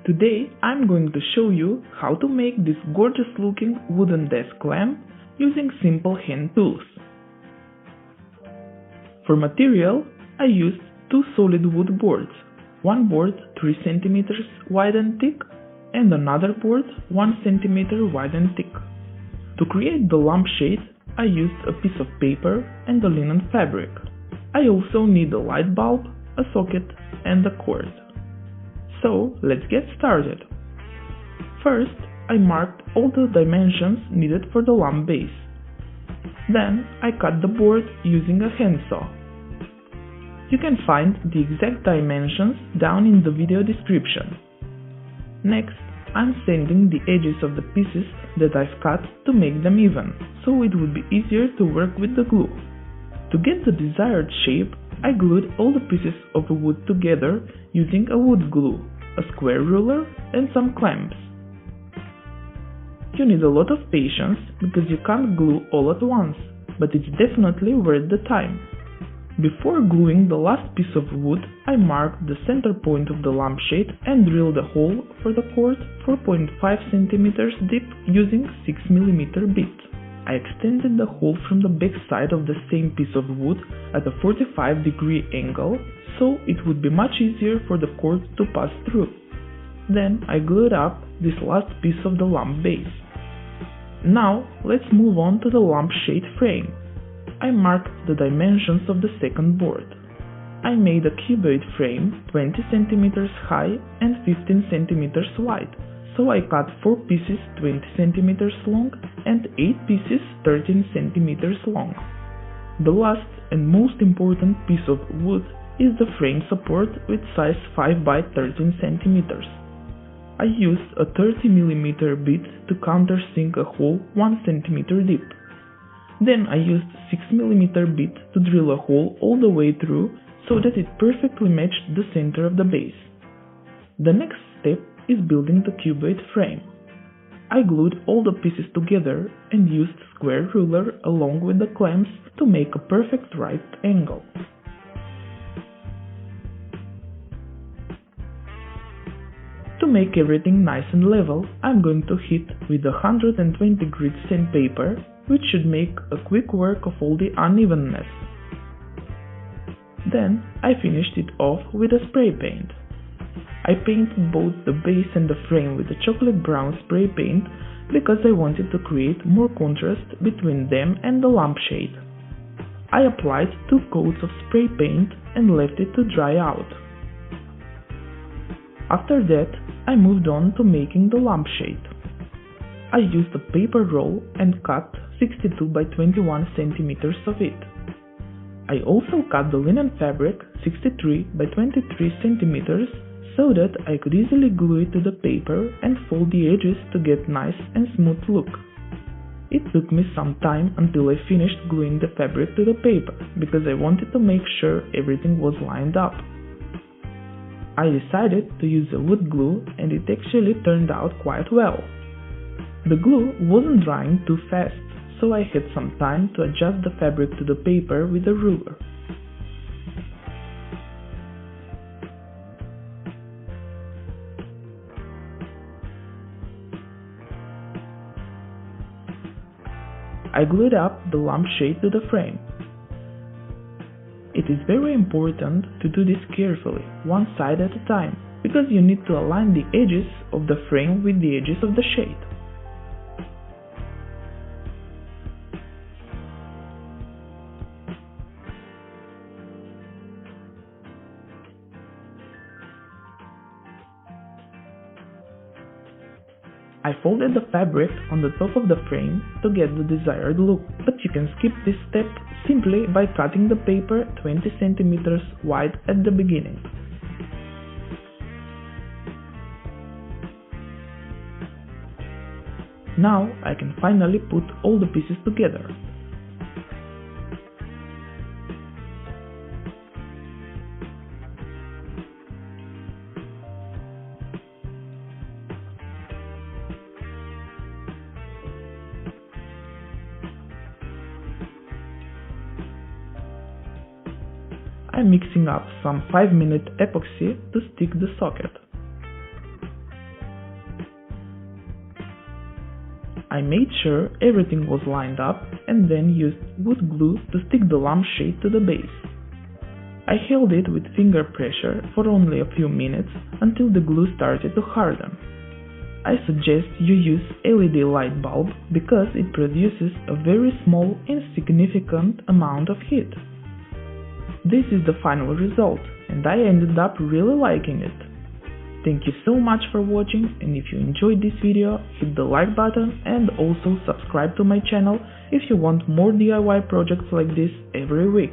Today I'm going to show you how to make this gorgeous looking wooden desk lamp using simple hand tools. For material, I used two solid wood boards, one board 3 cm wide and thick and another board 1 cm wide and thick. To create the lampshade, I used a piece of paper and a linen fabric. I also need a light bulb, a socket and a cord. So let's get started. First, I marked all the dimensions needed for the lamp base. Then I cut the board using a handsaw. You can find the exact dimensions down in the video description. Next, I'm sanding the edges of the pieces that I've cut to make them even, so it would be easier to work with the glue. To get the desired shape, I glued all the pieces of wood together using a wood glue, a square ruler and some clamps. You need a lot of patience because you can't glue all at once, but it's definitely worth the time. Before gluing the last piece of wood, I marked the center point of the lampshade and drilled a hole for the cord 4.5 cm deep using 6 mm bit. I extended the hole from the back side of the same piece of wood at a 45-degree angle, so it would be much easier for the cord to pass through. Then I glued up this last piece of the lamp base. Now let's move on to the lampshade frame. I marked the dimensions of the second board. I made a cuboid frame 20 cm high and 15 cm wide. So I cut 4 pieces 20 cm long and 8 pieces 13 cm long. The last and most important piece of wood is the frame support with size 5 by 13 cm. I used a 30 mm bit to countersink a hole 1 cm deep. Then I used 6 mm bit to drill a hole all the way through so that it perfectly matched the center of the base. The next step is building the cuboid frame. I glued all the pieces together and used square ruler along with the clamps to make a perfect right angle. To make everything nice and level, I'm going to hit with 120 grit sandpaper, which should make a quick work of all the unevenness. Then I finished it off with a spray paint. I painted both the base and the frame with a chocolate brown spray paint because I wanted to create more contrast between them and the lampshade. I applied 2 coats of spray paint and left it to dry out. After that, I moved on to making the lampshade. I used a paper roll and cut 62 by 21 centimeters of it. I also cut the linen fabric 63 by 23 centimeters so that I could easily glue it to the paper and fold the edges to get nice and smooth look. It took me some time until I finished gluing the fabric to the paper because I wanted to make sure everything was lined up. I decided to use a wood glue and it actually turned out quite well. The glue wasn't drying too fast, so I had some time to adjust the fabric to the paper with a ruler. I glued up the lampshade to the frame. It is very important to do this carefully, one side at a time, because you need to align the edges of the frame with the edges of the shade. I folded the fabric on the top of the frame to get the desired look, but you can skip this step simply by cutting the paper 20 cm wide at the beginning. Now I can finally put all the pieces together. I'm mixing up some 5-minute epoxy to stick the socket. I made sure everything was lined up and then used wood glue to stick the lampshade to the base. I held it with finger pressure for only a few minutes until the glue started to harden. I suggest you use LED light bulb because it produces a very small insignificant amount of heat. This is the final result, and I ended up really liking it. Thank you so much for watching, and if you enjoyed this video, hit the like button and also subscribe to my channel if you want more DIY projects like this every week.